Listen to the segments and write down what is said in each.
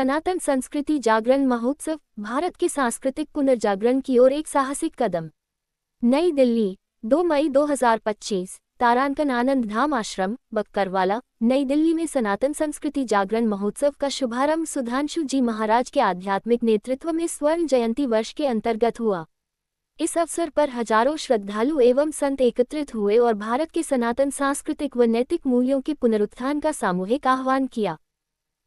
सनातन संस्कृति जागरण महोत्सव, भारत के सांस्कृतिक पुनर्जागरण की ओर एक साहसिक कदम। नई दिल्ली, 2 मई 2025, तारांकन आनंद धाम आश्रम, बक्करवाला, नई दिल्ली में सनातन संस्कृति जागरण महोत्सव का शुभारंभ सुधांशु जी महाराज के आध्यात्मिक नेतृत्व में स्वर्ण जयंती वर्ष के अंतर्गत हुआ। इस अवसर पर हजारों श्रद्धालु एवं संत एकत्रित हुए और भारत के सनातन सांस्कृतिक व नैतिक मूल्यों के पुनरुत्थान का सामूहिक आह्वान किया।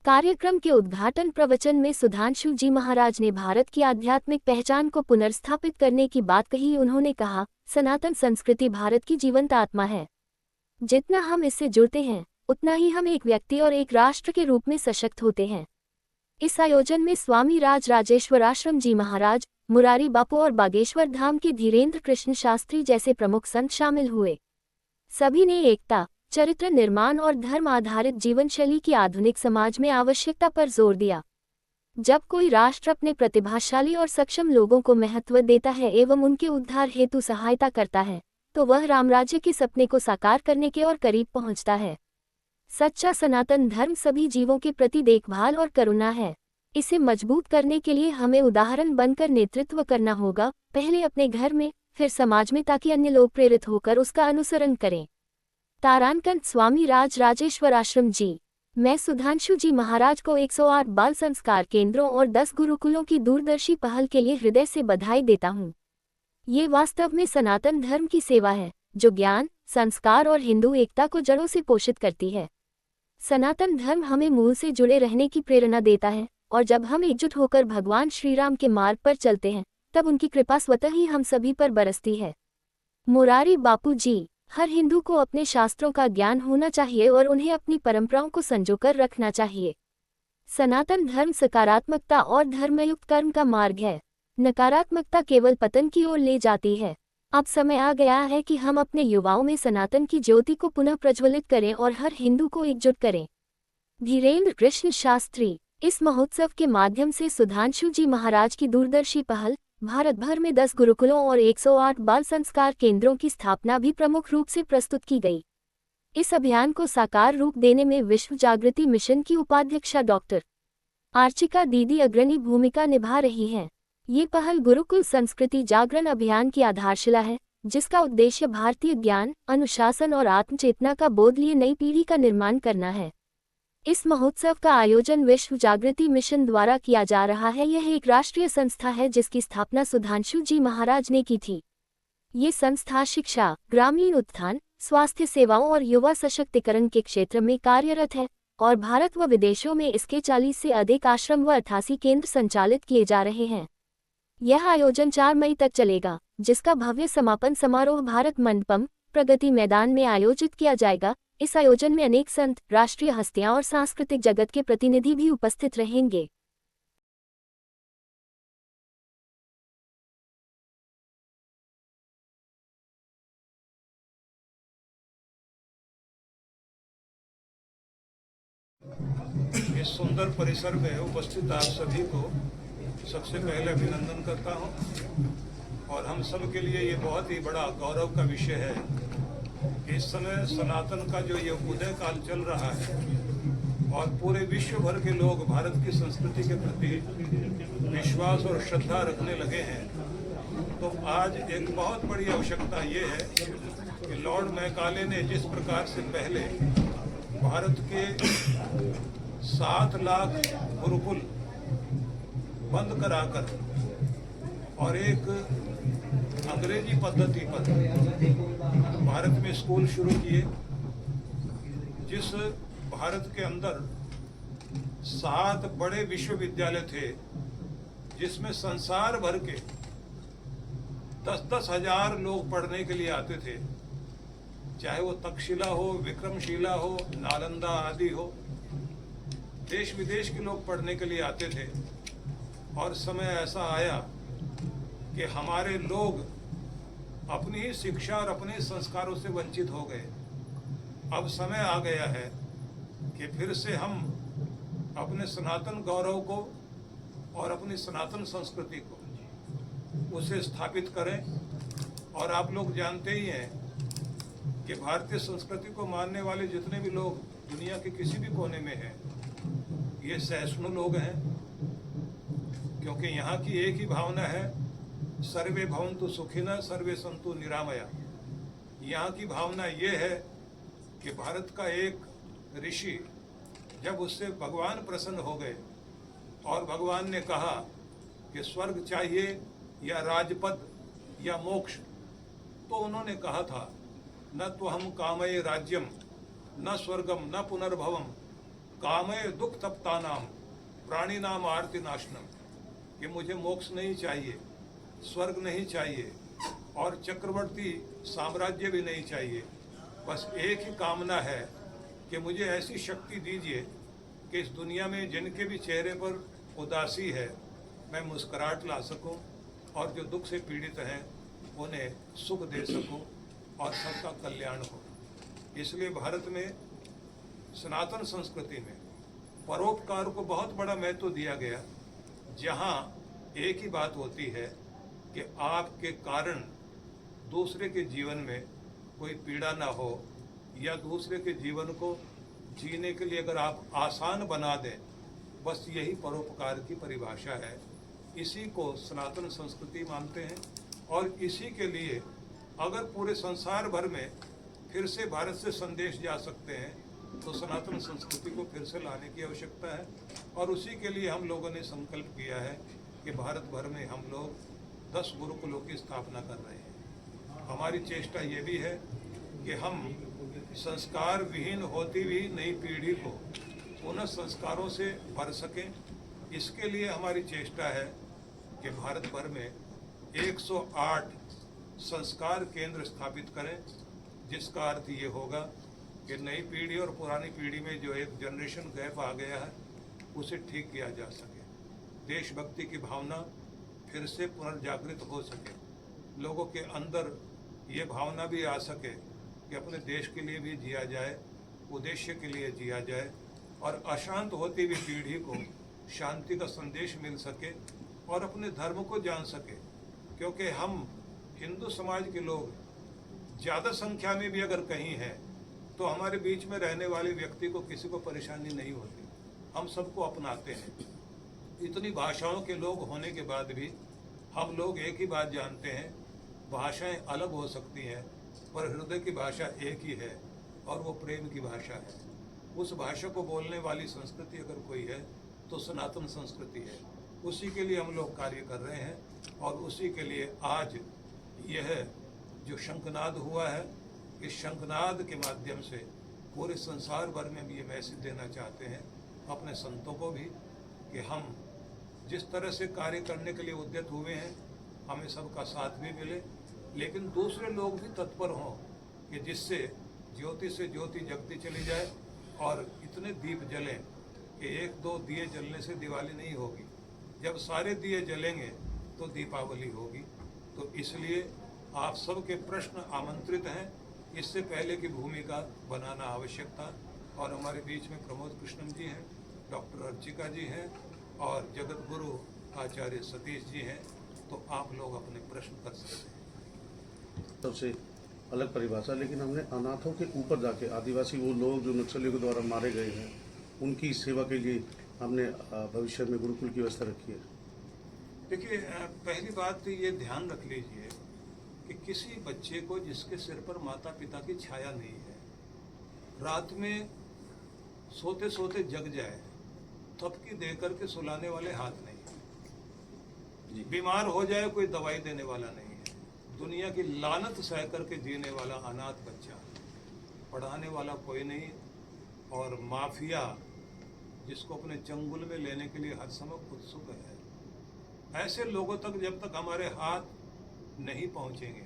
कार्यक्रम के उद्घाटन प्रवचन में सुधांशु जी महाराज ने भारत की आध्यात्मिक पहचान को पुनर्स्थापित करने की बात कही। उन्होंने कहा, सनातन संस्कृति भारत की जीवंत आत्मा है। जितना हम इससे जुड़ते हैं, उतना ही हम एक व्यक्ति और एक राष्ट्र के रूप में सशक्त होते हैं। इस आयोजन में स्वामी राज राजेश्वर आश्रम जी महाराज, मुरारी बापू और बागेश्वर धाम के धीरेन्द्र कृष्ण शास्त्री जैसे प्रमुख संत शामिल हुए। सभी ने एकता, चरित्र निर्माण और धर्म आधारित जीवनशैली की आधुनिक समाज में आवश्यकता पर जोर दिया। जब कोई राष्ट्र अपने प्रतिभाशाली और सक्षम लोगों को महत्व देता है एवं उनके उद्धार हेतु सहायता करता है, तो वह रामराज्य के सपने को साकार करने के और करीब पहुंचता है। सच्चा सनातन धर्म सभी जीवों के प्रति देखभाल और करुणा है। इसे मजबूत करने के लिए हमें उदाहरण बनकर नेतृत्व करना होगा, पहले अपने घर में, फिर समाज में, ताकि अन्य लोग प्रेरित होकर उसका अनुसरण करें। तारांकन स्वामी राज राजेश्वर आश्रम जी। मैं सुधांशु जी महाराज को 108 बाल संस्कार केंद्रों और 10 गुरुकुलों की दूरदर्शी पहल के लिए हृदय से बधाई देता हूँ। ये वास्तव में सनातन धर्म की सेवा है, जो ज्ञान, संस्कार और हिंदू एकता को जड़ों से पोषित करती है। सनातन धर्म हमें मूल से जुड़े रहने की प्रेरणा देता है, और जब हम एकजुट होकर भगवान श्रीराम के मार्ग पर चलते हैं, तब उनकी कृपा स्वतः ही हम सभी पर बरसती है। मुरारी बापू जी। हर हिंदू को अपने शास्त्रों का ज्ञान होना चाहिए और उन्हें अपनी परंपराओं को संजोकर रखना चाहिए। सनातन धर्म सकारात्मकता और धर्मयुक्त कर्म का मार्ग है। नकारात्मकता केवल पतन की ओर ले जाती है। अब समय आ गया है कि हम अपने युवाओं में सनातन की ज्योति को पुनः प्रज्वलित करें और हर हिंदू को एकजुट करें। धीरेन्द्र कृष्ण शास्त्री। इस महोत्सव के माध्यम से सुधांशु जी महाराज की दूरदर्शी पहल, भारत भर में 10 गुरुकुलों और 108 बाल संस्कार केंद्रों की स्थापना भी प्रमुख रूप से प्रस्तुत की गई। इस अभियान को साकार रूप देने में विश्व जागृति मिशन की उपाध्यक्षा डॉक्टर आर्चिका दीदी अग्रणी भूमिका निभा रही हैं। ये पहल गुरुकुल संस्कृति जागरण अभियान की आधारशिला है, जिसका उद्देश्य भारतीय ज्ञान, अनुशासन और आत्मचेतना का बोध लिए नई पीढ़ी का निर्माण करना है। इस महोत्सव का आयोजन विश्व जागृति मिशन द्वारा किया जा रहा है। यह एक राष्ट्रीय संस्था है जिसकी स्थापना सुधांशु जी महाराज ने की थी। ये संस्था शिक्षा, ग्रामीण उत्थान, स्वास्थ्य सेवाओं और युवा सशक्तिकरण के क्षेत्र में कार्यरत है, और भारत व विदेशों में इसके 40 से अधिक आश्रम व 88 केंद्र संचालित किए जा रहे हैं। यह आयोजन 4 मई तक चलेगा, जिसका भव्य समापन समारोह भारत मंडपम, प्रगति मैदान में आयोजित किया जाएगा। इस आयोजन में अनेक संत, राष्ट्रीय हस्तियां और सांस्कृतिक जगत के प्रतिनिधि भी उपस्थित रहेंगे। इस सुंदर परिसर में उपस्थित आप सभी को सबसे पहले अभिनंदन करता हूं, और हम सब के लिए ये बहुत ही बड़ा गौरव का विषय है कि इस समय सनातन का जो ये उदय काल चल रहा है और पूरे विश्व भर के लोग भारत की संस्कृति के प्रति विश्वास और श्रद्धा रखने लगे हैं। तो आज एक बहुत बड़ी आवश्यकता ये है कि लॉर्ड मैकाले ने जिस प्रकार से पहले भारत के 7 लाख गुरुकुल बंद कराकर और एक अंग्रेजी पद्धति पर भारत में स्कूल शुरू किए, जिस भारत के अंदर 7 बड़े विश्वविद्यालय थे, जिसमें संसार भर के 10-10 हजार लोग पढ़ने के लिए आते थे, चाहे वो तक्षशिला हो, विक्रमशिला हो, नालंदा आदि हो। देश विदेश के लोग पढ़ने के लिए आते थे, और समय ऐसा आया कि हमारे लोग अपनी ही शिक्षा और अपने संस्कारों से वंचित हो गए। अब समय आ गया है कि फिर से हम अपने सनातन गौरव को और अपनी सनातन संस्कृति को उसे स्थापित करें। और आप लोग जानते ही हैं कि भारतीय संस्कृति को मानने वाले जितने भी लोग दुनिया के किसी भी कोने में हैं, ये सहिष्णु लोग हैं, क्योंकि यहाँ की एक ही भावना है, सर्वे भवन्तु सुखिनः सर्वे सन्तु निरामया। यहाँ की भावना ये है कि भारत का एक ऋषि, जब उससे भगवान प्रसन्न हो गए और भगवान ने कहा कि स्वर्ग चाहिए या राजपद या मोक्ष, तो उन्होंने कहा था न तो हम कामये राज्यम न स्वर्गम न पुनर्भवम कामये दुख तप्तानाम प्राणिनाम आर्ति नाशनम, कि मुझे मोक्ष नहीं चाहिए, स्वर्ग नहीं चाहिए और चक्रवर्ती साम्राज्य भी नहीं चाहिए। बस एक ही कामना है कि मुझे ऐसी शक्ति दीजिए कि इस दुनिया में जिनके भी चेहरे पर उदासी है, मैं मुस्कुराहट ला सकूं और जो दुख से पीड़ित हैं उन्हें सुख दे सकूं और सबका कल्याण हो। इसलिए भारत में सनातन संस्कृति में परोपकार को बहुत बड़ा महत्व दिया गया, जहां एक ही बात होती है कि आपके कारण दूसरे के जीवन में कोई पीड़ा ना हो, या दूसरे के जीवन को जीने के लिए अगर आप आसान बना दें, बस यही परोपकार की परिभाषा है। इसी को सनातन संस्कृति मानते हैं और इसी के लिए अगर पूरे संसार भर में फिर से भारत से संदेश जा सकते हैं तो सनातन संस्कृति को फिर से लाने की आवश्यकता है। और उसी के लिए हम लोगों ने संकल्प किया है कि भारत भर में हम लोग 10 गुरुकुलों की स्थापना कर रहे हैं। हमारी चेष्टा ये भी है कि हम संस्कार विहीन होती हुई नई पीढ़ी को उन संस्कारों से भर सकें। इसके लिए हमारी चेष्टा है कि भारत भर में 108 संस्कार केंद्र स्थापित करें, जिसका अर्थ ये होगा कि नई पीढ़ी और पुरानी पीढ़ी में जो एक जनरेशन गैप आ गया है उसे ठीक किया जा सके, देशभक्ति की भावना फिर से पुनर्जागृत हो सके, लोगों के अंदर ये भावना भी आ सके कि अपने देश के लिए भी जिया जाए, उद्देश्य के लिए जिया जाए और अशांत होती हुई पीढ़ी को शांति का संदेश मिल सके और अपने धर्म को जान सके। क्योंकि हम हिंदू समाज के लोग ज़्यादा संख्या में भी अगर कहीं हैं तो हमारे बीच में रहने वाले व्यक्ति को किसी को परेशानी नहीं होती, हम सबको अपनाते हैं। इतनी भाषाओं के लोग होने के बाद भी हम लोग एक ही बात जानते हैं, भाषाएं अलग हो सकती हैं पर हृदय की भाषा एक ही है और वो प्रेम की भाषा है। उस भाषा को बोलने वाली संस्कृति अगर कोई है तो सनातन संस्कृति है। उसी के लिए हम लोग कार्य कर रहे हैं और उसी के लिए आज यह जो शंखनाद हुआ है, इस शंखनाद के माध्यम से पूरे संसार भर में भी ये मैसेज देना चाहते हैं अपने संतों को भी कि हम जिस तरह से कार्य करने के लिए उद्यत हुए हैं, हमें सबका साथ भी मिले, लेकिन दूसरे लोग भी तत्पर हों कि जिससे ज्योति से ज्योति जगती चली जाए और इतने दीप जलें कि 1-2 दिए जलने से दिवाली नहीं होगी, जब सारे दिए जलेंगे तो दीपावली होगी। तो इसलिए आप सबके प्रश्न आमंत्रित हैं, इससे पहले की भूमिका बनाना आवश्यक था और हमारे बीच में प्रमोद कृष्णम जी हैं, डॉक्टर अर्चिका जी हैं और जगत गुरु आचार्य सतीश जी हैं। तो आप लोग अपने प्रश्न कर सकते हैं। सबसे अलग परिभाषा, लेकिन हमने अनाथों के ऊपर जाके आदिवासी वो लोग जो नक्सलियों के द्वारा मारे गए हैं उनकी सेवा के लिए हमने भविष्य में गुरुकुल की व्यवस्था रखी है। देखिए, पहली बात तो ये ध्यान रख लीजिए कि किसी बच्चे को जिसके सिर पर माता पिता की छाया नहीं है, रात में सोते सोते जग जाए, थपकी दे करके सुलाने वाले हाथ नहीं है, बीमार हो जाए कोई दवाई देने वाला नहीं है, दुनिया की लानत सह करके जीने वाला अनाथ बच्चा, पढ़ाने वाला कोई नहीं, और माफिया जिसको अपने चंगुल में लेने के लिए हर समय उत्सुक है। ऐसे लोगों तक जब तक हमारे हाथ नहीं पहुंचेंगे,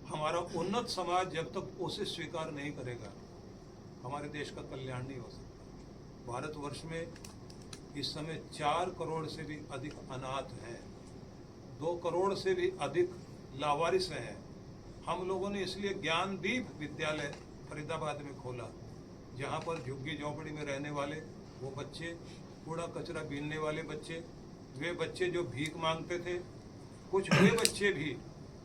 हमारा उन्नत समाज जब तक उसे स्वीकार नहीं करेगा, हमारे देश का कल्याण नहीं हो सकता। भारतवर्ष में इस समय 4 करोड़ से भी अधिक अनाथ हैं, 2 करोड़ से भी अधिक लावारिस हैं। हम लोगों ने इसलिए ज्ञानदीप विद्यालय फरीदाबाद में खोला, जहाँ पर झुग्गी झोंपड़ी में रहने वाले वो बच्चे, कूड़ा कचरा बीनने वाले बच्चे, वे बच्चे जो भीख मांगते थे, कुछ वे बच्चे भी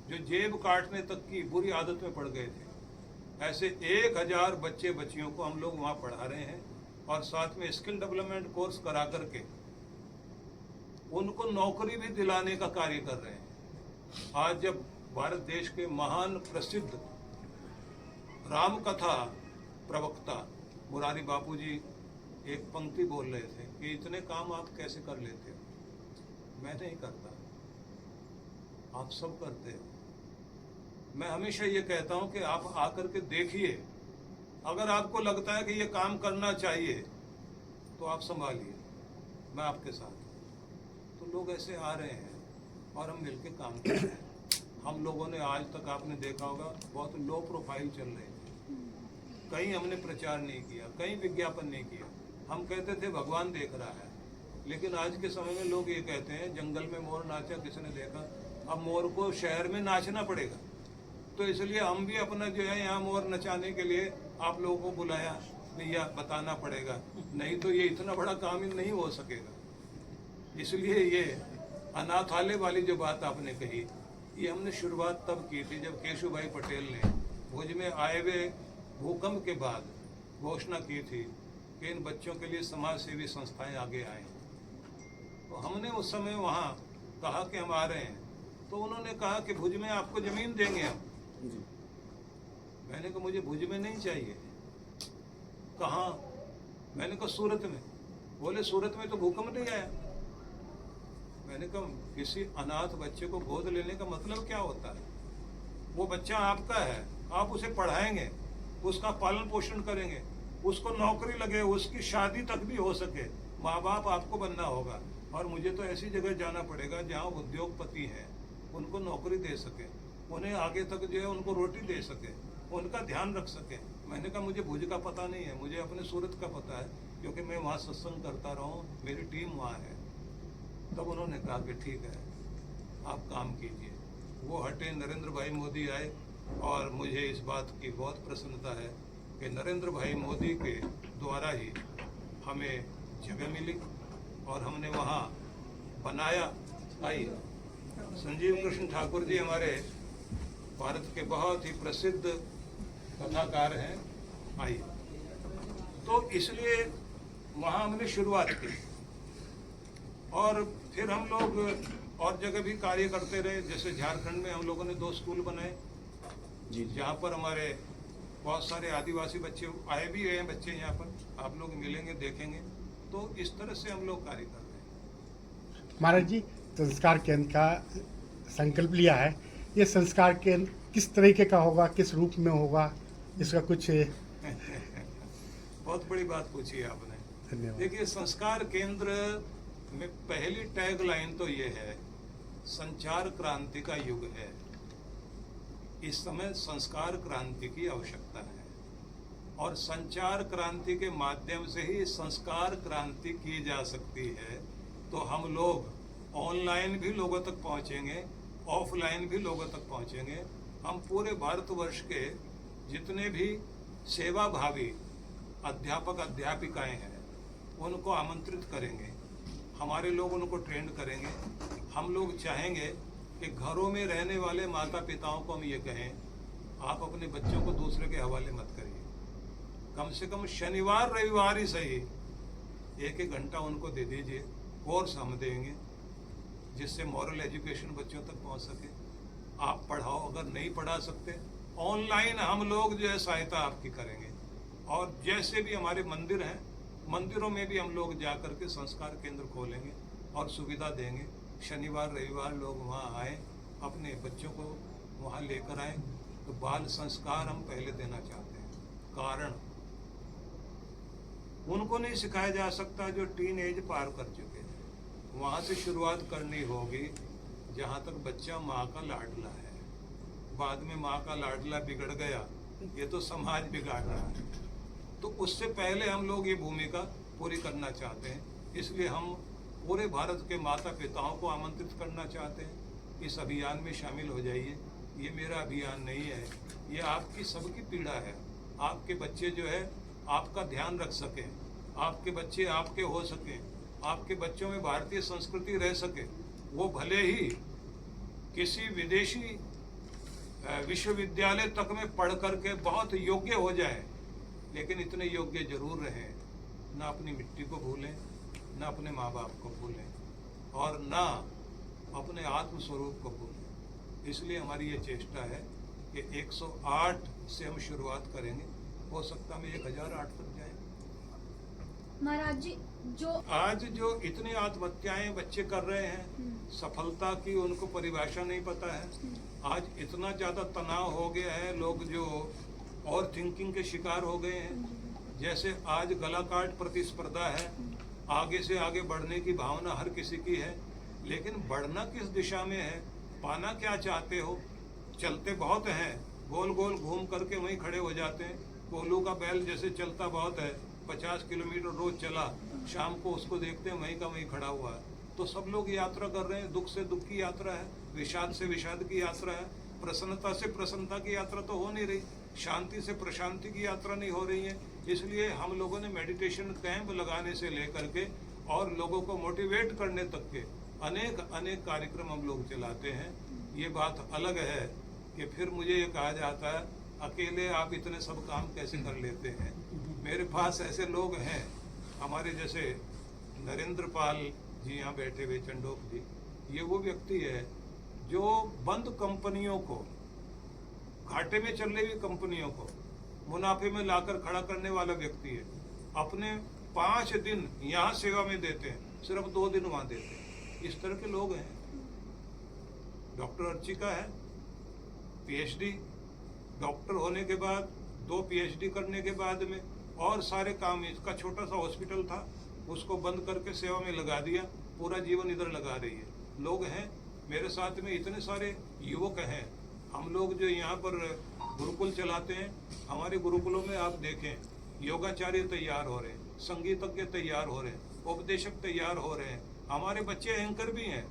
जो जेब काटने तक की बुरी आदत में पड़ गए थे, ऐसे 1000 बच्चे बच्चियों को हम लोग वहाँ पढ़ा रहे हैं और साथ में स्किल डेवलपमेंट कोर्स करा करके उनको नौकरी भी दिलाने का कार्य कर रहे हैं। आज जब भारत देश के महान प्रसिद्ध राम कथा प्रवक्ता मुरारी बापू जी एक पंक्ति बोल रहे थे कि इतने काम आप कैसे कर लेते हो, मैं नहीं करता, आप सब करते हो। मैं हमेशा ये कहता हूं कि आप आकर के देखिए, अगर आपको लगता है कि ये काम करना चाहिए तो आप संभालिए, मैं आपके साथ हूं। तो लोग ऐसे आ रहे हैं और हम मिलके काम कर रहे हैं। हम लोगों ने आज तक आपने देखा होगा बहुत लो प्रोफाइल चल रहे थे, कहीं हमने प्रचार नहीं किया, कहीं विज्ञापन नहीं किया। हम कहते थे भगवान देख रहा है, लेकिन आज के समय में लोग ये कहते हैं जंगल में मोर नाचा किसने देखा, अब मोर को शहर में नाचना पड़ेगा। तो इसलिए हम भी अपना जो है यहाँ मोर नचाने के लिए आप लोगों को बुलाया, भैया बताना पड़ेगा, नहीं तो ये इतना बड़ा काम ही नहीं हो सकेगा। इसलिए ये अनाथालय वाली जो बात आपने कही, ये हमने शुरुआत तब की थी जब केशु भाई पटेल ने भुज में आए हुए भूकंप के बाद घोषणा की थी कि इन बच्चों के लिए समाज सेवी संस्थाएं आगे आएं। तो हमने उस समय वहाँ कहा कि हम आ रहे हैं, तो उन्होंने कहा कि भुज में आपको जमीन देंगे हम। मैंने कहा मुझे भुज में नहीं चाहिए। कहाँ? मैंने कहा सूरत में। बोले सूरत में तो भूकंप नहीं आया। मैंने कहा किसी अनाथ बच्चे को गोद लेने का मतलब क्या होता है? वो बच्चा आपका है, आप उसे पढ़ाएंगे, उसका पालन पोषण करेंगे, उसको नौकरी लगे, उसकी शादी तक भी हो सके, माँ बाप आपको बनना होगा। और मुझे तो ऐसी जगह जाना पड़ेगा जहाँ उद्योगपति हैं, उनको नौकरी दे सके, उन्हें आगे तक जो है उनको रोटी दे सके, उनका ध्यान रख सके। मैंने कहा मुझे भुज का पता नहीं है, मुझे अपने सूरत का पता है, क्योंकि मैं वहाँ सत्संग करता रहा हूँ, मेरी टीम वहाँ है। तब उन्होंने कहा कि ठीक है आप काम कीजिए। वो हटे, नरेंद्र भाई मोदी आए, और मुझे इस बात की बहुत प्रसन्नता है कि नरेंद्र भाई मोदी के द्वारा ही हमें जगह मिली और हमने वहाँ बनाया। आइए, संजीव कृष्ण ठाकुर जी हमारे भारत के बहुत ही प्रसिद्ध कथाकार हैं, आइए। तो इसलिए वहाँ हमने शुरुआत की और फिर हम लोग और जगह भी कार्य करते रहे। जैसे झारखंड में हम लोगों ने 2 स्कूल बनाए जी, जहाँ पर हमारे बहुत सारे आदिवासी बच्चे आए भी हैं, बच्चे यहाँ पर आप लोग मिलेंगे, देखेंगे। तो इस तरह से हम लोग कार्य कर रहे हैं। महाराज जी, संस्कार केंद्र का संकल्प लिया है, ये संस्कार केंद्र किस तरीके का होगा, किस रूप में होगा, इसका कुछ बहुत बड़ी बात पूछी है आपने। धन्यवाद। देखिए, संस्कार केंद्र में पहली टैग लाइन तो ये है, संचार क्रांति का युग है। इस समय संस्कार क्रांति की आवश्यकता है और संचार क्रांति के माध्यम से ही संस्कार क्रांति की जा सकती है। तो हम लोग ऑनलाइन भी लोगों तक पहुंचेंगे, ऑफलाइन भी लोगों तक पहुंचेंगे। हम पूरे भारतवर्ष के जितने भी सेवाभावी अध्यापक अध्यापिकाएं हैं उनको आमंत्रित करेंगे, हमारे लोग उनको ट्रेंड करेंगे। हम लोग चाहेंगे कि घरों में रहने वाले माता पिताओं को हम ये कहें, आप अपने बच्चों को दूसरे के हवाले मत करिए, कम से कम शनिवार रविवार ही सही 1-1 घंटा उनको दे दीजिए। कोर्स हम देंगे जिससे मॉरल एजुकेशन बच्चों तक पहुंच सके। आप पढ़ाओ, अगर नहीं पढ़ा सकते ऑनलाइन हम लोग जो है सहायता आपकी करेंगे। और जैसे भी हमारे मंदिर हैं, मंदिरों में भी हम लोग जा कर के संस्कार केंद्र खोलेंगे और सुविधा देंगे। शनिवार रविवार लोग वहाँ आए, अपने बच्चों को वहाँ लेकर आए। तो बाल संस्कार हम पहले देना चाहते हैं। कारण उनको नहीं सिखाया जा सकता जो टीन एज पार कर चुके हैं। वहाँ से शुरुआत करनी होगी जहाँ तक बच्चा माँ का लाडला है। बाद में माँ का लाडला बिगड़ गया, ये तो समाज बिगाड़ रहा है। तो उससे पहले हम लोग ये भूमिका पूरी करना चाहते हैं। इसलिए हम पूरे भारत के माता पिताओं को आमंत्रित करना चाहते हैं, इस अभियान में शामिल हो जाइए। ये मेरा अभियान नहीं है, ये आपकी सबकी पीड़ा है। आपके बच्चे जो है आपका ध्यान रख सकें, आपके बच्चे आपके हो सकें, आपके बच्चों में भारतीय संस्कृति रह सके। वो भले ही किसी विदेशी विश्वविद्यालय तक में पढ़ करके बहुत योग्य हो जाए, लेकिन इतने योग्य जरूर रहें ना अपनी मिट्टी को भूलें, ना अपने माँ बाप को भूलें और ना अपने आत्म स्वरूप को भूलें। इसलिए हमारी ये चेष्टा है कि 108 से हम शुरुआत करेंगे, हो सकता है 1008 तक जाए। महाराज जी, जो आज जो इतनी आत्महत्याएं बच्चे कर रहे हैं, सफलता की उनको परिभाषा नहीं पता है। आज इतना ज्यादा तनाव हो गया है, लोग जो और थिंकिंग के शिकार हो गए हैं। जैसे आज गला काट प्रतिस्पर्धा है, आगे से आगे बढ़ने की भावना हर किसी की है, लेकिन बढ़ना किस दिशा में है, पाना क्या चाहते हो। चलते बहुत हैं, गोल गोल घूम करके वहीं खड़े हो जाते हैं। कोल्हू का बैल जैसे चलता बहुत है, 50 किलोमीटर रोज चला, शाम को उसको देखते हैं वहीं का वहीं खड़ा हुआ है। तो सब लोग यात्रा कर रहे हैं, दुख से दुख की यात्रा है, विषाद से विषाद की यात्रा है, प्रसन्नता से प्रसन्नता की यात्रा तो हो नहीं रही, शांति से प्रशांति की यात्रा नहीं हो रही है। इसलिए हम लोगों ने मेडिटेशन कैंप लगाने से लेकर के और लोगों को मोटिवेट करने तक के अनेक अनेक कार्यक्रम हम लोग चलाते हैं। ये बात अलग है कि फिर मुझे ये कहा जाता है अकेले आप इतने सब काम कैसे कर लेते हैं। मेरे पास ऐसे लोग हैं, हमारे जैसे नरेंद्र पाल जी यहाँ बैठे हुए चंडोक जी, ये वो व्यक्ति है जो बंद कंपनियों को, घाटे में चल रही हुई कंपनियों को मुनाफे में लाकर खड़ा करने वाला व्यक्ति है। अपने 5 दिन यहाँ सेवा में देते हैं, सिर्फ 2 दिन वहाँ देते हैं। इस तरह के लोग हैं। डॉक्टर अर्चिका है, पीएचडी, डॉक्टर होने के बाद 2 पीएचडी करने के बाद में और सारे काम, इसका छोटा सा हॉस्पिटल था उसको बंद करके सेवा में लगा दिया, पूरा जीवन इधर लगा रही है। लोग हैं मेरे साथ में, इतने सारे युवक हैं। हम लोग जो यहाँ पर गुरुकुल चलाते हैं, हमारे गुरुकुलों में आप देखें योगाचार्य तैयार हो रहे हैं, संगीतज्ञ तैयार हो रहे हैं, उपदेशक तैयार हो रहे हैं। हमारे बच्चे एंकर भी हैं,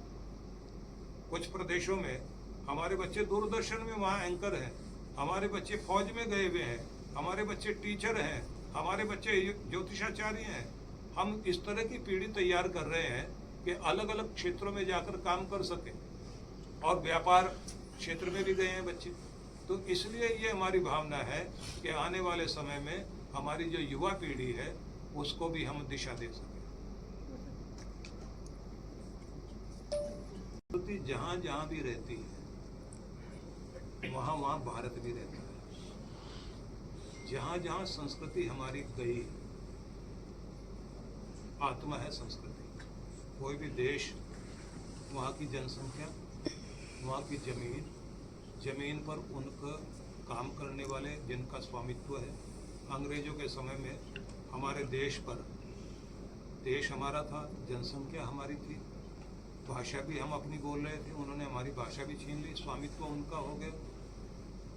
कुछ प्रदेशों में हमारे बच्चे दूरदर्शन में वहाँ एंकर हैं, हमारे बच्चे फौज में गए हुए हैं, हमारे बच्चे टीचर हैं, हमारे बच्चे ज्योतिषाचार्य हैं। हम इस तरह की पीढ़ी तैयार कर रहे हैं कि अलग अलग क्षेत्रों में जाकर काम कर सके, और व्यापार क्षेत्र में भी गए हैं बच्चे। तो इसलिए ये हमारी भावना है कि आने वाले समय में हमारी जो युवा पीढ़ी है उसको भी हम दिशा दे सकें। जहाँ जहाँ भी रहती है वहाँ वहाँ भारत भी रहता है। जहाँ जहाँ संस्कृति हमारी गई, आत्मा है संस्कृति। कोई भी देश, वहाँ की जनसंख्या, वहाँ की जमीन पर उनका काम करने वाले जिनका स्वामित्व है। अंग्रेजों के समय में हमारे देश पर, देश हमारा था, जनसंख्या हमारी थी, भाषा भी हम अपनी बोल रहे थे, उन्होंने हमारी भाषा भी छीन ली, स्वामित्व उनका हो गया।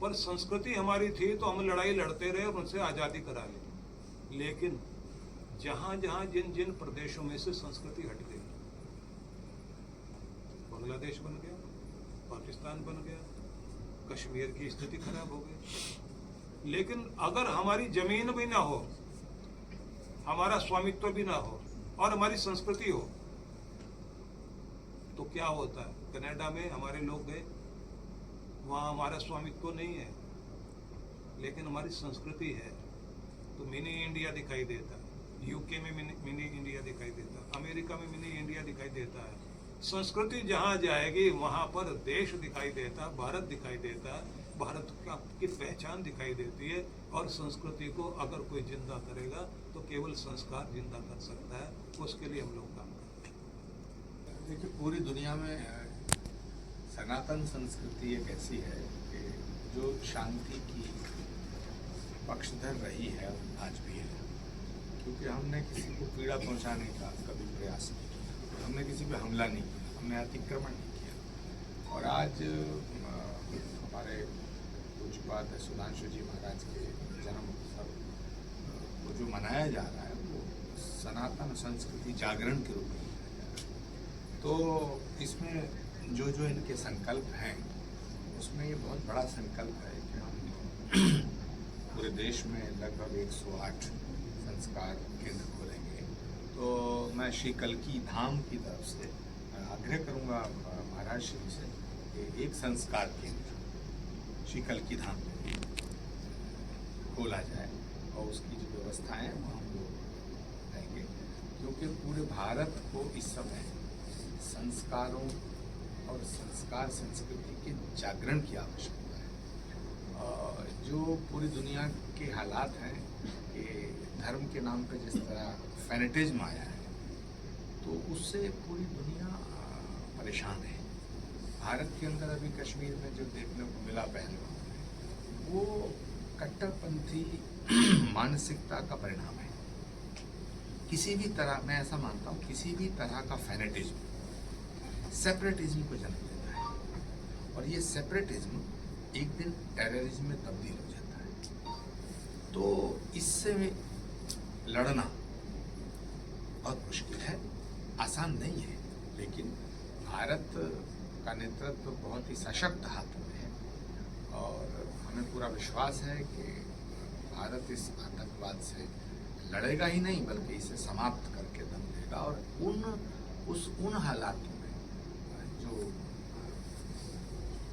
पर संस्कृति हमारी थी तो हम लड़ाई लड़ते रहे और उनसे आज़ादी करा ली। लेकिन जहाँ जहाँ जिन जिन प्रदेशों में से संस्कृति हट गई, बांग्लादेश बन गया, पाकिस्तान बन गया, कश्मीर की स्थिति खराब हो गई। लेकिन अगर हमारी जमीन भी ना हो, हमारा स्वामित्व भी ना हो और हमारी संस्कृति हो तो क्या होता है। कनाडा में हमारे लोग गए, वहाँ हमारा स्वामित्व नहीं है लेकिन हमारी संस्कृति है, तो मिनी इंडिया दिखाई देता है। यूके में मिनी इंडिया दिखाई देता है, अमेरिका में मिनी इंडिया दिखाई देता है। संस्कृति जहाँ जाएगी वहाँ पर देश दिखाई देता है, भारत दिखाई देता है, भारत की पहचान दिखाई देती है। और संस्कृति को अगर कोई जिंदा करेगा तो केवल संस्कार जिंदा कर सकता है, उसके लिए हम लोग काम करते हैं। देखिए, पूरी दुनिया में सनातन संस्कृति एक ऐसी है कि जो शांति की पक्षधर रही है, आज भी है। क्योंकि हमने किसी को पीड़ा पहुंचाने का कभी प्रयास नहीं किया, हमने किसी पे हमला नहीं किया, हमने अतिक्रमण नहीं किया। और आज हमारे पूज्यपाद सुधांशु जी महाराज के जन्म उत्सव को जो मनाया जा रहा है वो सनातन संस्कृति जागरण के रूप में मनाया जा रहा है। तो इसमें जो जो इनके संकल्प हैं उसमें ये बहुत बड़ा संकल्प है कि हम पूरे देश में लगभग 108 संस्कार केंद्र खोलेंगे। तो मैं श्री कल्की धाम की तरफ से आग्रह करूंगा महाराज श्री से कि एक संस्कार केंद्र श्री कल्की धाम में खोला जाए और उसकी जो व्यवस्थाएं वो हम लोग कहेंगे, क्योंकि पूरे भारत को इस समय संस्कारों और संस्कार संस्कृति के जागरण की आवश्यकता है। जो पूरी दुनिया के हालात हैं कि धर्म के नाम पे जिस तरह फैनेटिज्म आया है, तो उससे पूरी दुनिया परेशान है। भारत के अंदर अभी कश्मीर में जो देखने को मिला पहलगाम में, वो कट्टरपंथी मानसिकता का परिणाम है। किसी भी तरह, मैं ऐसा मानता हूँ, किसी भी तरह का फैनेटिज्म सेपरेटिज्म को जन्म देता है, और ये सेपरेटिज्म एक दिन टेररिज्म में तब्दील हो जाता है। तो इससे लड़ना बहुत मुश्किल है, आसान नहीं है, लेकिन भारत का नेतृत्व बहुत ही सशक्त हाथों में है, और हमें पूरा विश्वास है कि भारत इस आतंकवाद से लड़ेगा ही नहीं, बल्कि इसे समाप्त करके दम देगा। और उन हालातों में जो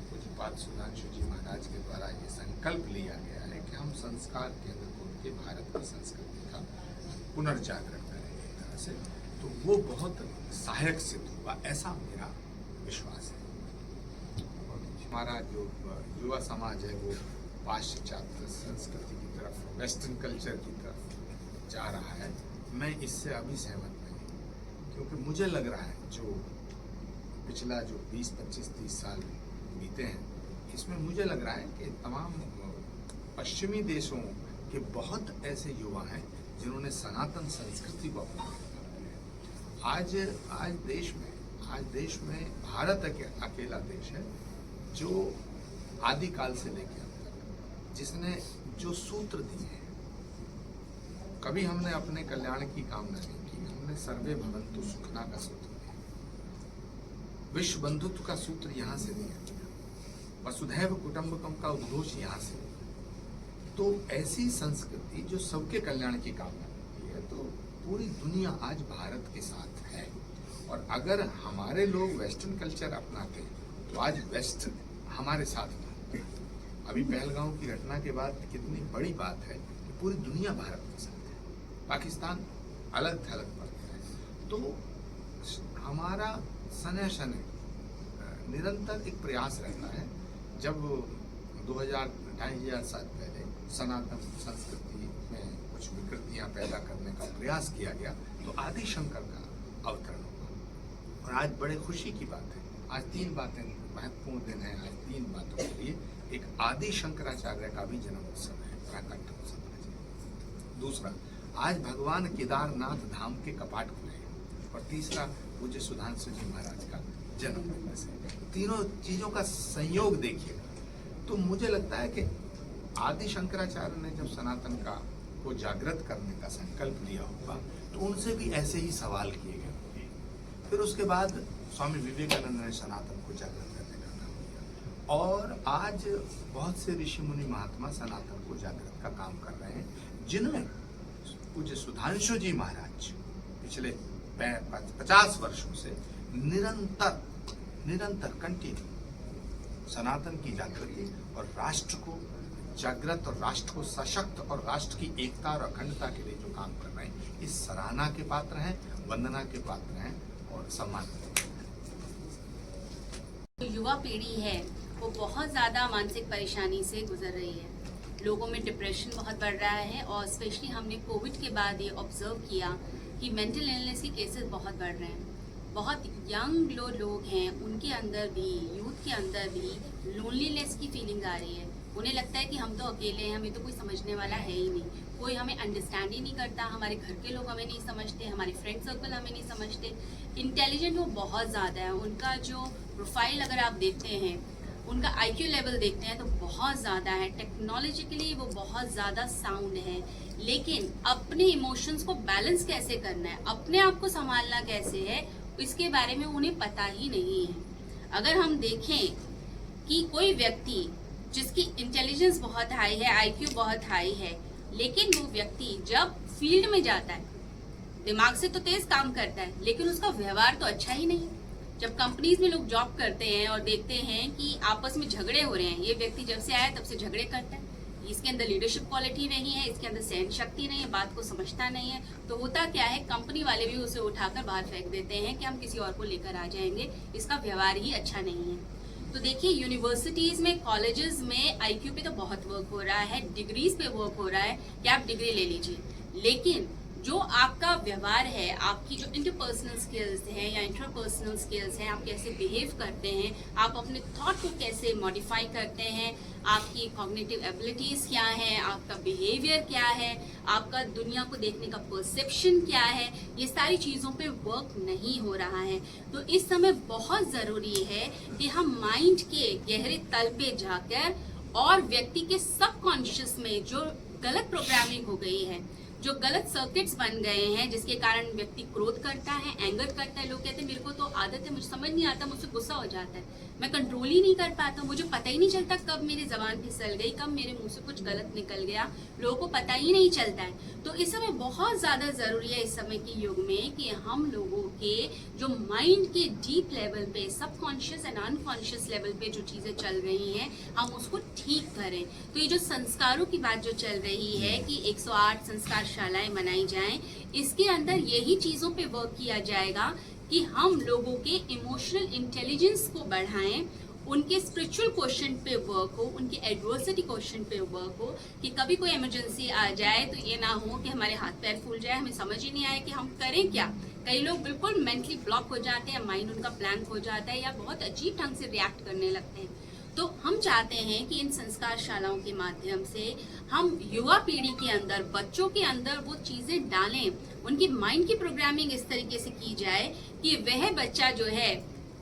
पूज्यपाद सुधांशु जी महाराज के द्वारा ये संकल्प लिया गया है कि हम संस्कार केंद्र खोल के भारत की संस्कृति का पुनर्जागरण करेंगे एक तरह से, तो वो बहुत सहायक सिद्ध हुआ, ऐसा मेरा विश्वास है। हमारा जो युवा समाज है वो पाश्चात्य संस्कृति की तरफ, वेस्टर्न कल्चर की तरफ जा रहा है। मैं इससे अभी सहमत नहीं, क्योंकि मुझे लग रहा है जो पिछला जो 20, 25, 30 साल बीते हैं, इसमें मुझे लग रहा है कि तमाम पश्चिमी देशों के बहुत ऐसे युवा हैं जिन्होंने सनातन संस्कृति को अपनाया। आज देश में भारत अकेला देश है जो आदिकाल से लेकर अब तक जिसने जो सूत्र दिए हैं, कभी हमने अपने कल्याण की कामना नहीं की, हमने सर्वे भवन्तु सुखना का सूत्र दिया, विश्व बंधुत्व का सूत्र यहाँ से दिया, वसुधैव कुटुंबकम का उद्घोष यहाँ से। तो ऐसी संस्कृति जो सबके कल्याण की कामना करती है, तो पूरी दुनिया आज भारत के साथ है। और अगर हमारे लोग वेस्टर्न कल्चर अपनाते तो आज वेस्ट हमारे साथ था। अभी पहलगाम की घटना के बाद कितनी बड़ी बात है कि पूरी दुनिया भारत के साथ है, पाकिस्तान अलग थलग पड़ता है। तो हमारा सने निरंतर एक प्रयास रहता है। जब 2000-2500 साल पहले सनातन संस्कृति में कुछ विकृतियां पैदा करने का प्रयास किया गया, तो आदि शंकर का अवतरण हुआ। और आज बड़े खुशी की बात है, आज 3 बातें महत्वपूर्ण दिन है। आज 3 बातों के लिए एक आदि शंकराचार्य का भी जन्म उत्सव है, प्राकट्य उत्सव। दूसरा, आज भगवान केदारनाथ धाम के कपाट खुले। और तीसरा, पूज्य सुधांशु जी महाराज का जन्म दिवस है। तीनों चीजों का संयोग देखिएगा तो मुझे लगता है कि आदि शंकराचार्य ने जब सनातन को जागृत करने का संकल्प लिया होगा, तो उनसे भी ऐसे ही सवाल किए गए होंगे। फिर उसके बाद स्वामी विवेकानंद ने सनातन को जागृत करने का काम किया, और आज बहुत से ऋषि मुनि महात्मा सनातन को जागृत का काम कर रहे हैं, जिनमें पूज्य सुधांशु जी महाराज पिछले 50 वर्षों से निरंतर कंटिन्यू सनातन की जागृति और राष्ट्र को जागृत और राष्ट्र को सशक्त और राष्ट्र की एकता और अखंडता के लिए जो काम कर रहे हैं, इस सराहना के पात्र हैं, वंदना के पात्र हैं और सम्मान के पात्र हैं। जो युवा पीढ़ी है वो बहुत ज़्यादा मानसिक परेशानी से गुजर रही है। लोगों में डिप्रेशन बहुत बढ़ रहा है, और स्पेशली हमने कोविड के बाद ये ऑब्जर्व किया कि मेंटल इलनेस के केसेस बहुत बढ़ रहे हैं। बहुत यंग लोग हैं, उनके अंदर भी, यूथ के अंदर भी लोनलीनेस की फीलिंग आ रही है। उन्हें लगता है कि हम तो अकेले हैं, हमें तो कोई समझने वाला है ही नहीं, कोई हमें अंडरस्टैंड ही नहीं करता, हमारे घर के लोग हमें नहीं समझते, हमारे फ्रेंड सर्कल हमें नहीं समझते। इंटेलिजेंट वो बहुत ज़्यादा है, उनका जो प्रोफाइल अगर आप देखते हैं, उनका IQ लेवल देखते हैं तो बहुत ज़्यादा है, टेक्नोलॉजिकली वो बहुत ज़्यादा साउंड है, लेकिन अपने इमोशंस को बैलेंस कैसे करना है, अपने आप को संभालना कैसे है, इसके बारे में उन्हें पता ही नहीं है। अगर हम देखें कि कोई व्यक्ति जिसकी इंटेलिजेंस बहुत हाई है, IQ बहुत हाई है, लेकिन वो व्यक्ति जब फील्ड में जाता है, दिमाग से तो तेज काम करता है, लेकिन उसका व्यवहार तो अच्छा ही नहीं। जब कंपनीज में लोग जॉब करते हैं और देखते हैं कि आपस में झगड़े हो रहे हैं, ये व्यक्ति जब से आया तब से झगड़े करता है, इसके अंदर लीडरशिप क्वालिटी नहीं है, इसके अंदर सहन शक्ति नहीं है, बात को समझता नहीं है, तो होता क्या है, कंपनी वाले भी उसे उठाकर बाहर फेंक देते हैं कि हम किसी और को लेकर आ जाएंगे, इसका व्यवहार ही अच्छा नहीं है। तो देखिए, यूनिवर्सिटीज में, कॉलेजेस में IQ पे तो बहुत वर्क हो रहा है, डिग्रीज पे वर्क हो रहा है कि आप डिग्री ले लीजिए, लेकिन जो आपका व्यवहार है, आपकी जो इंटरपर्सनल स्किल्स हैं या इंटरपर्सनल स्किल्स हैं, आप कैसे बिहेव करते हैं, आप अपने थॉट को कैसे मॉडिफाई करते हैं, आपकी कॉग्निटिव एबिलिटीज़ क्या हैं, आपका बिहेवियर क्या है, आपका दुनिया को देखने का परसेप्शन क्या है, ये सारी चीज़ों पे वर्क नहीं हो रहा है। तो इस समय बहुत ज़रूरी है कि हम माइंड के गहरे तल पे जाकर और व्यक्ति के सबकॉन्शियस में जो गलत प्रोग्रामिंग हो गई है, जो गलत सर्किट्स बन गए हैं, जिसके कारण व्यक्ति क्रोध करता है, एंगर करता है, लोग कहते हैं मेरे को तो आदत है, मुझे समझ नहीं आता, मुझसे गुस्सा हो जाता है, मैं कंट्रोल ही नहीं कर पाता, मुझे पता ही नहीं चलता कब मेरी जबान फिसल गई, कब मेरे मुंह से कुछ गलत निकल गया, लोगों को पता ही नहीं चलता है। तो इस समय बहुत ज्यादा जरूरी है, इस समय के युग में, कि हम लोगों के जो माइंड के डीप लेवल पे, सबकॉन्शियस एंड अनकॉन्शियस लेवल पे जो चीजें चल रही हैं, हम उसको ठीक करें। तो ये जो संस्कारों की बात जो चल रही है कि 108 संस्कार शालाएं बनाई जाएं, इसके अंदर यही चीजों पे वर्क किया जाएगा कि हम लोगों के इमोशनल इंटेलिजेंस को बढ़ाएं, उनके स्पिरिचुअल क्वेश्चन पे वर्क हो, उनके एडवर्सिटी क्वेश्चन पे वर्क हो, कि कभी कोई इमरजेंसी आ जाए तो ये ना हो कि हमारे हाथ पैर फूल जाए, हमें समझ ही नहीं आए कि हम करें क्या। कई लोग बिल्कुल मेंटली ब्लॉक हो जाते हैं, माइंड उनका ब्लैंक हो जाता है या बहुत अजीब ढंग से रिएक्ट करने लगते हैं। तो हम चाहते हैं कि इन संस्कार शालाओं के माध्यम से हम युवा पीढ़ी के अंदर, बच्चों के अंदर वो चीजें डालें, उनकी माइंड की प्रोग्रामिंग इस तरीके से की जाए कि वह बच्चा जो है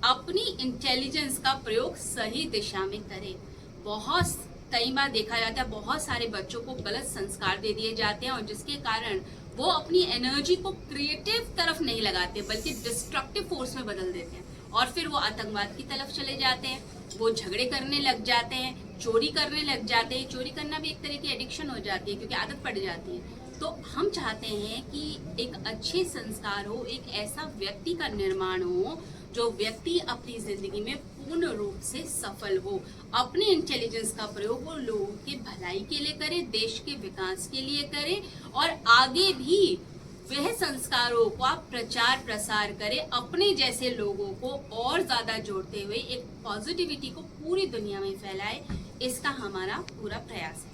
अपनी इंटेलिजेंस का प्रयोग सही दिशा में करे। बहुत कई बार देखा जाता है, बहुत सारे बच्चों को गलत संस्कार दे दिए जाते हैं और जिसके कारण वो अपनी एनर्जी को क्रिएटिव तरफ नहीं लगाते बल्कि डिस्ट्रक्टिव फोर्स में बदल देते हैं और फिर वो आतंकवाद की तरफ चले जाते हैं, वो झगड़े करने लग जाते हैं, चोरी करने लग जाते हैं। चोरी करना भी एक तरह की एडिक्शन हो जाती है क्योंकि आदत पड़ जाती है। तो हम चाहते हैं कि एक अच्छे संस्कार हो, एक ऐसा व्यक्ति का निर्माण हो जो व्यक्ति अपनी जिंदगी में पूर्ण रूप से सफल हो, अपने इंटेलिजेंस का प्रयोग वो लोगों के भलाई के लिए करे, देश के विकास के लिए करे और आगे भी वह संस्कारों का प्रचार प्रसार करे, अपने जैसे लोगों को और ज्यादा जोड़ते हुए एक पॉजिटिविटी को पूरी दुनिया में फैलाए। इसका हमारा पूरा प्रयास है।